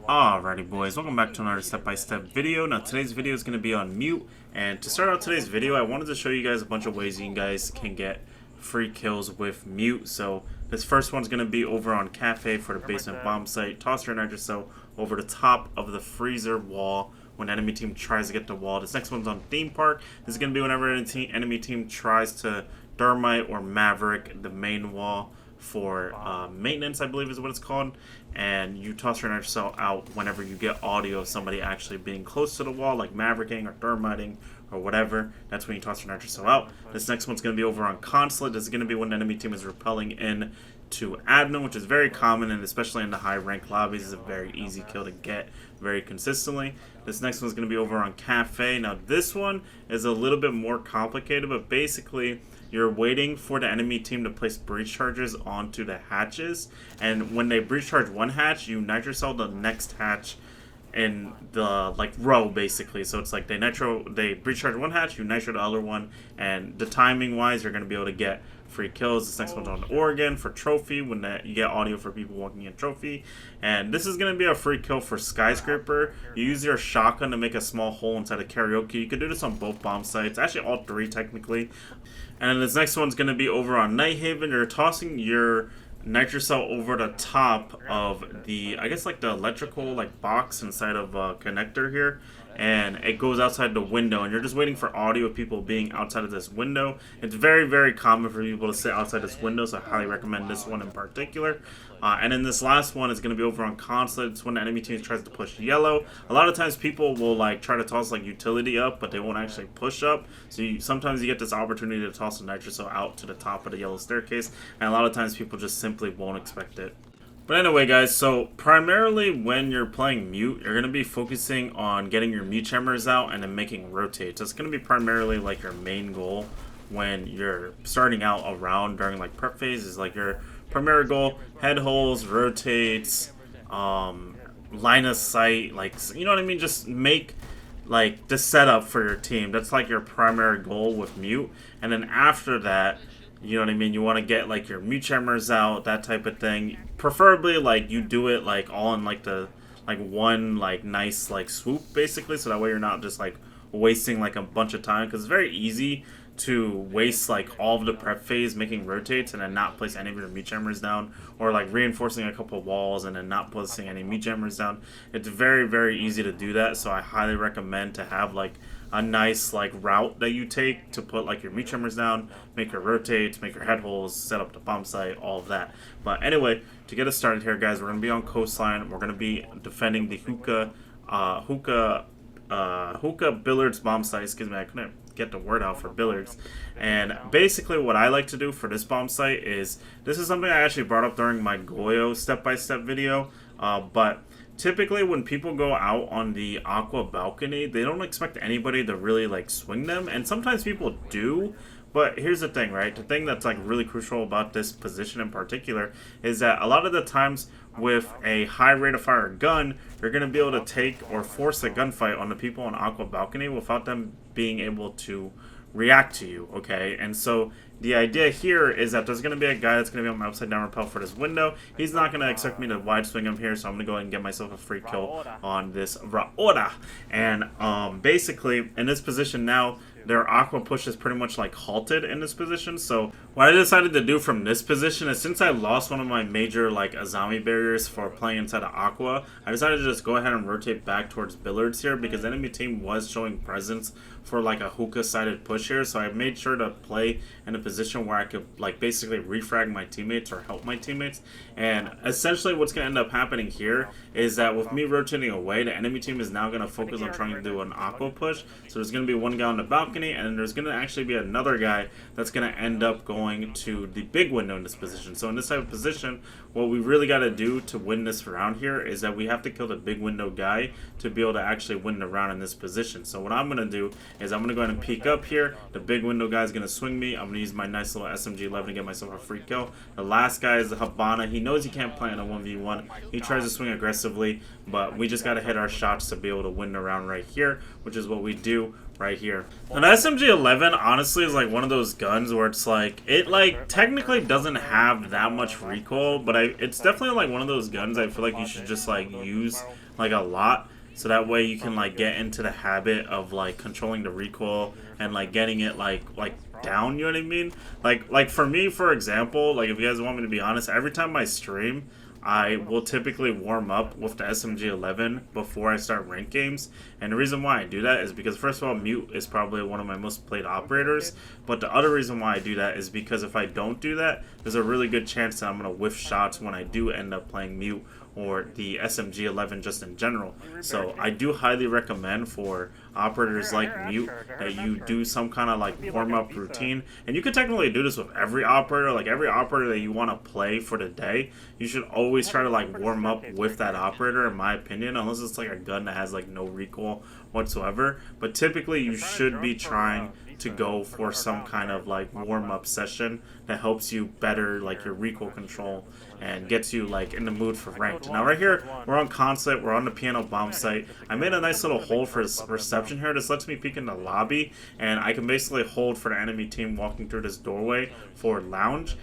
Alrighty boys, welcome back to another step-by-step video. Now today's video is going to be on mute, and to start out today's video I wanted to show you guys a bunch of ways you guys can get free kills with mute. So this first one's going to be over on Cafe for the basement bomb site. Toss your nitrocell over the top of the freezer wall when enemy team tries to get the wall. This next one's on Theme Park. This is going to be whenever enemy team tries to thermite or maverick the main wall for maintenance, I believe is what it's called, and you toss your nitrocell out whenever you get audio of somebody actually being close to the wall, like mavericking or thermiting or whatever. That's when you toss your nitrocell out. This next one's going to be over on Consulate. This is going to be when the enemy team is repelling in to admin, which is very common, and especially in the high rank lobbies is a very easy kill to get very consistently. This next one's going to be over on Cafe. Now this one is a little bit more complicated, but basically you're waiting for the enemy team to place breach charges onto the hatches, and when they breach charge one hatch, you nitrocell the next hatch in the row basically. So it's like they breach charge one hatch, you nitro the other one, and the timing wise you're going to be able to get free kills. This next one's on Oregon for Trophy, when you get audio for people walking in Trophy, and this is going to be a free kill for Skyscraper. You use your shotgun to make a small hole inside a karaoke. You could do this on both bomb sites, actually all three technically. And then this next one's going to be over on Night Haven. You're tossing your nitrocell over the top of the, I guess like the electrical box inside of a connector here, and it goes outside the window, and you're just waiting for audio of people being outside of this window. It's very, very common for people to sit outside this window, so I highly recommend this one in particular. And then this last one is going to be over on Consulate. It's when the enemy team tries to push yellow. A lot of times people will try to toss utility up, but they won't actually push up. So sometimes you get this opportunity to toss a nitrocell out to the top of the yellow staircase, and a lot of times people just simply won't expect it. But anyway guys, so primarily when you're playing mute, you're going to be focusing on getting your mute chambers out and then making rotates. That's going to be primarily your main goal when you're starting out around during prep phase, is your primary goal. Head holes, rotates, line of sight, you know what I mean, just make the setup for your team. That's your primary goal with mute. And then after that, you know what I mean, you want to get your mute chambers out, that type of thing. Preferably you do it all in the one nice swoop basically, so that way you're not just wasting a bunch of time, because it's very easy to waste all of the prep phase making rotates and then not place any of your mute chambers down, or reinforcing a couple walls and then not placing any mute chambers down. It's very, very easy to do that, so I highly recommend to have a nice route that you take to put your mute chambers down, make your rotates, make your head holes, set up the bomb site, all of that. But anyway, to get us started here guys, we're going to be on Coastline. We're going to be defending the hookah billiards bomb site. Excuse me, I couldn't get the word out for billiards. And basically what I like to do for this bomb site is, this is something I actually brought up during my Goyo step-by-step video, but typically when people go out on the aqua balcony, they don't expect anybody to really swing them, and sometimes people do. But here's the thing, right? The thing that's really crucial about this position in particular is that a lot of the times with a high rate of fire gun, you're going to be able to take or force a gunfight on the people on aqua balcony without them being able to react to you, okay? And so the idea here is that there's going to be a guy that's going to be on my upside down rappel for this window. He's not going to expect me to wide swing him here, so I'm going to go ahead and get myself a free kill on this Raora. And basically in this position now, their aqua push is pretty much halted in this position. So what I decided to do from this position is, since I lost one of my major Azami barriers for playing inside of aqua, I decided to just go ahead and rotate back towards billiards here, because the enemy team was showing presence for a hookah sided push here. So I made sure to play in a position where I could basically refrag my teammates or help my teammates. And essentially what's going to end up happening here is that with me rotating away, the enemy team is now going to focus on trying to do an aqua push. So there's going to be one guy on the balcony, and then there's going to actually be another guy that's going to end up going to the big window in this position. So in this type of position, what we really got to do to win this round here is that we have to kill the big window guy to be able to actually win the round in this position. So what I'm going to do is I'm going to go ahead and peek up here. The big window guy is going to swing me. I'm going to use my nice little SMG-11 to get myself a free kill. The last guy is the Habana. He knows he can't play in a 1v1. He tries to swing aggressively, but we just got to hit our shots to be able to win the round right here, which is what we do. right here. Now the SMG-11 honestly is like one of those guns where it's like, it like technically doesn't have that much recoil, but it's definitely like one of those guns I feel like you should just like use like a lot, so that way you can like get into the habit of like controlling the recoil and like getting it like down, you know what I mean? Like for me, for example, like if you guys want me to be honest, every time I stream, I will typically warm up with the SMG-11 before I start ranked games. And the reason why I do that is because, first of all, Mute is probably one of my most played operators. But the other reason why I do that is because if I don't do that, there's a really good chance that I'm going to whiff shots when I do end up playing Mute or the SMG-11 just in general. So I do highly recommend for operators like Mute that you do some kind of like warm-up routine. And you can technically do this with every operator. Like every operator that you want to play for the day, you should always try to like warm up with that operator, in my opinion, unless it's like a gun that has like no recoil whatsoever. But typically you should be trying to go for some kind of like warm-up session that helps you better like your recoil control and gets you like in the mood for ranked. Now right here, we're on concept, we're on the piano bomb site. I made a nice little hold for this reception here. This lets me peek in the lobby, and I can basically hold for the enemy team walking through this doorway for lounge.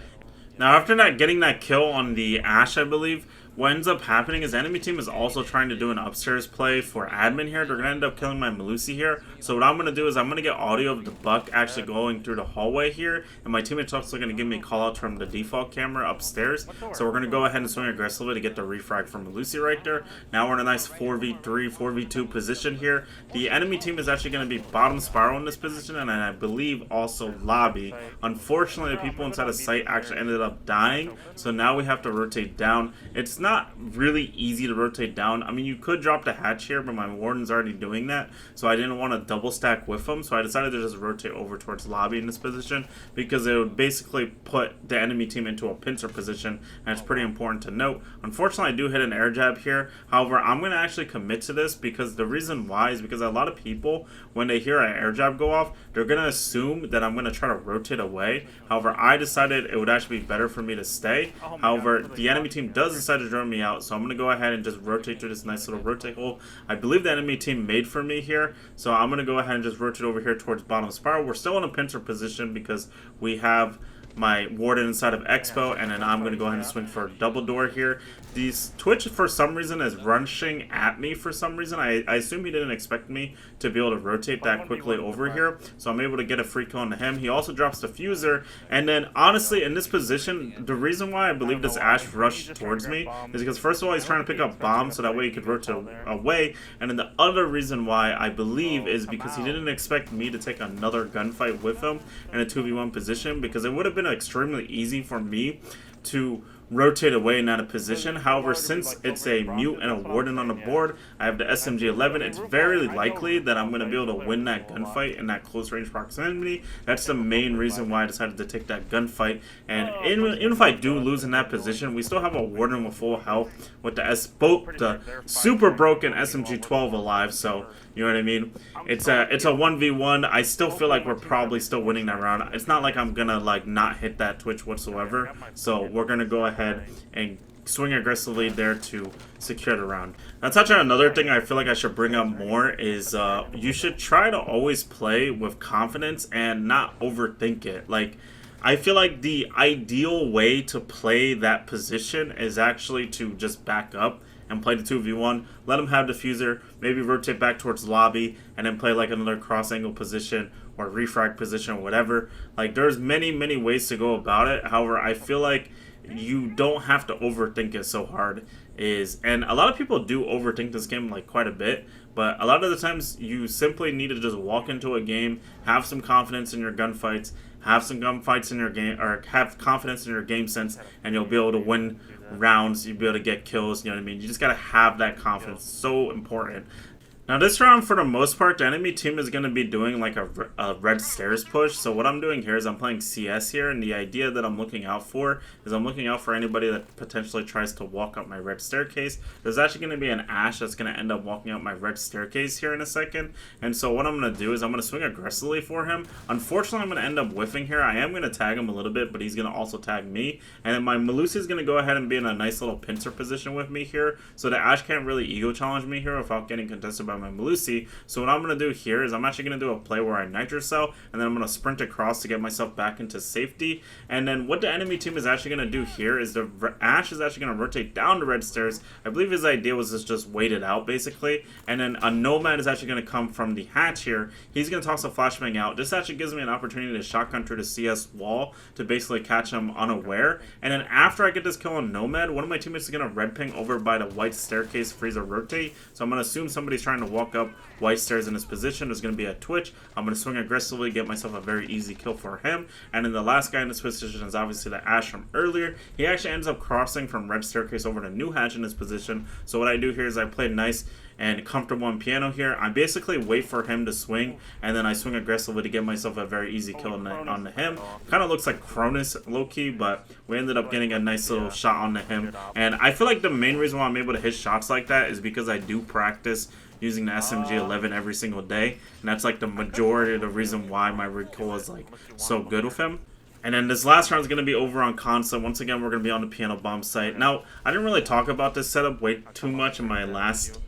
Now after that, getting that kill on the Ash, I believe, what ends up happening is the enemy team is also trying to do an upstairs play for admin here. They're going to end up killing my Melusi here. So what I'm going to do is I'm going to get audio of the buck actually going through the hallway here. And my teammate's also going to give me a call out from the default camera upstairs. So we're going to go ahead and swing aggressively to get the refrag from Melusi right there. Now we're in a nice 4v3, 4v2 position here. The enemy team is actually going to be bottom spiral in this position, and I believe also lobby. Unfortunately, the people inside the site actually ended up dying. So now we have to rotate down. It's not really easy to rotate down. I mean, you could drop the hatch here, but my warden's already doing that, so I didn't want to double stack with them, so I decided to just rotate over towards lobby in this position because it would basically put the enemy team into a pincer position, and it's pretty important to note. Unfortunately, I do hit an air jab here. However, I'm going to actually commit to this because the reason why is because a lot of people, when they hear an air jab go off, they're going to assume that I'm going to try to rotate away. However, I decided it would actually be better for me to stay. However, the enemy team does decide to me out, so I'm going to go ahead and just rotate through this nice little rotate hole. I believe the enemy team made for me here, so I'm going to go ahead and just rotate over here towards bottom spiral. We're still in a pincer position because we have my warden inside of Expo, and then I'm going to go ahead and swing for a double door here. These Twitch, for some reason, is rushing at me for some reason. I assume he didn't expect me to be able to rotate that quickly over here, so I'm able to get a free kill onto him. He also drops the fuser, and then, honestly, in this position, the reason why I believe this Ash rushed towards me is because, first of all, he's trying to pick up bombs so that way he could rotate away, and then the other reason why I believe is because he didn't expect me to take another gunfight with him in a 2v1 position, because it would have been extremely easy for me to rotate away in that position. However, since it's a Mute and a warden on the board, I have the SMG-11, it's very likely that I'm going to be able to win that gunfight in that close range proximity. That's the main reason why I decided to take that gunfight. And even if I do lose in that position, we still have a warden with full health with the super broken SMG-12 alive, so you know what I mean? It's a 1v1. I still feel like we're probably still winning that round. It's not like I'm gonna like not hit that Twitch whatsoever. So we're gonna go ahead and swing aggressively there to secure the round. Now, touch on another thing I feel like I should bring up more is you should try to always play with confidence and not overthink it. Like, I feel like the ideal way to play that position is actually to just back up and play the 2v1, let him have diffuser, maybe rotate back towards lobby, and then play like another cross angle position or refrag position or whatever. Like, there's many ways to go about it. However, I feel like you don't have to overthink it so hard. And a lot of people do overthink this game like quite a bit, but a lot of the times you simply need to just walk into a game, have some confidence in your gunfights, have some gunfights in your game, or have confidence in your game sense, and you'll be able to win rounds, you'll be able to get kills, you know what I mean? You just gotta have that confidence. It's so important. Now this round, for the most part, the enemy team is going to be doing like a red stairs push. So what I'm doing here is I'm playing CS here, and the idea that I'm looking out for is I'm looking out for anybody that potentially tries to walk up my red staircase. There's actually going to be an Ash that's going to end up walking up my red staircase here in a second. And so what I'm going to do is I'm going to swing aggressively for him. Unfortunately, I'm going to end up whiffing here. I am going to tag him a little bit, but he's going to also tag me. And then my Melusi is going to go ahead and be in a nice little pincer position with me here. So the Ash can't really ego challenge me here without getting contested by my Melusi. So what I'm going to do here is I'm actually going to do a play where I Nitro Cell, and then I'm going to sprint across to get myself back into safety. And then what the enemy team is actually going to do here is the Ashe is actually going to rotate down the red stairs. I believe his idea was to just wait it out, basically. And then a Nomad is actually going to come from the hatch here. He's going to toss a flashbang out. This actually gives me an opportunity to shotgun through the CS wall to basically catch him unaware. And then after I get this kill on Nomad, one of my teammates is going to red ping over by the white staircase, freeze or rotate. So I'm going to assume somebody's trying to walk up white stairs in his position. There's going to be a twitch. I'm going to swing aggressively, get myself a very easy kill for him. And then the last guy in this position is obviously the Ashe from earlier. He actually ends up crossing from red staircase over to new hatch in his position. So what I do here is I play nice and comfortable on piano here. I basically wait for him to swing, and then I swing aggressively to get myself a very easy kill on him. Kind of looks like Cronus low-key, but we ended up getting a nice little shot onto him. And I feel like the main reason why I'm able to hit shots like that is because I do practice using the SMG-11 every single day, and that's like the majority of the reason why my recoil is like so good with him. And then this last round is going to be over on console. Once again, we're going to be on the piano bomb site. Now, I didn't really talk about this setup way too much in my last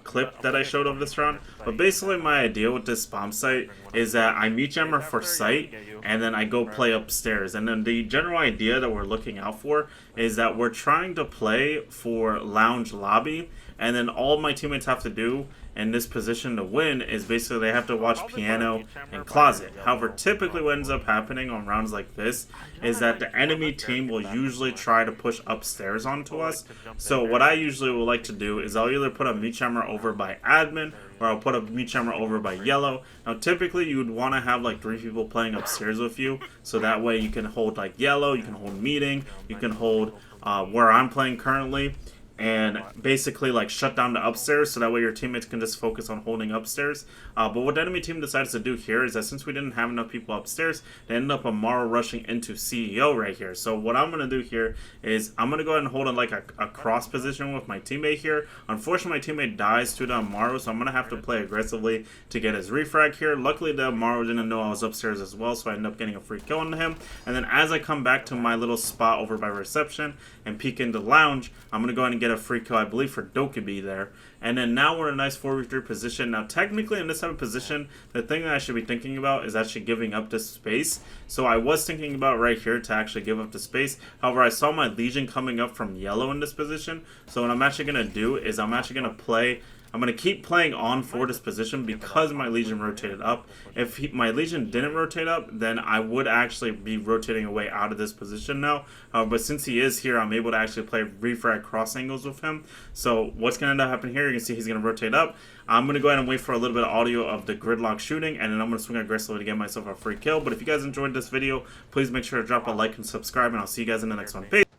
clip that I showed of this round. But basically, my idea with this bomb site is that I meet jammer for sight, and then I go play upstairs. And then the general idea that we're looking out for is that we're trying to play for lounge lobby, and then all my teammates have to do in this position to win is basically they have to watch piano and closet. However, typically what ends up happening on rounds like this is that the enemy team will usually try to push upstairs onto us. So what I usually would like to do is I'll either put a meat jammer over by admin, or I'll put a meat jammer over by yellow. Now typically you would want to have like 3 people playing upstairs with you, so that way you can hold like yellow, you can hold meeting, you can hold where I'm playing currently, and basically like shut down the upstairs, so that way your teammates can just focus on holding upstairs. But what the enemy team decides to do here is that since we didn't have enough people upstairs, they ended up Amaro rushing into CEO right here. So what I'm going to do here is I'm going to go ahead and hold on like a cross position with my teammate here. Unfortunately, my teammate dies to the Amaro, so I'm going to have to play aggressively to get his refrag here. Luckily, the Amaro didn't know I was upstairs as well, so I ended up getting a free kill on him. And then as I come back to my little spot over by reception and peek into lounge, I'm going to go ahead and get a free kill, I believe, for Dokkaebi there. And then now we're in a nice 4v3 position. Now, technically, in this type of position, the thing that I should be thinking about is actually giving up this space. So I was thinking about right here to actually give up the space. However, I saw my Legion coming up from yellow in this position. So what I'm actually going to do is I'm actually going to play... I'm going to keep playing on for this position because my Legion rotated up. If my Legion didn't rotate up, then I would actually be rotating away out of this position now. But since he is here, I'm able to actually play refrag cross angles with him. So what's going to end up happening here, you can see he's going to rotate up. I'm going to go ahead and wait for a little bit of audio of the gridlock shooting, and then I'm going to swing aggressively to get myself a free kill. But if you guys enjoyed this video, please make sure to drop a like and subscribe, and I'll see you guys in the next one. Peace!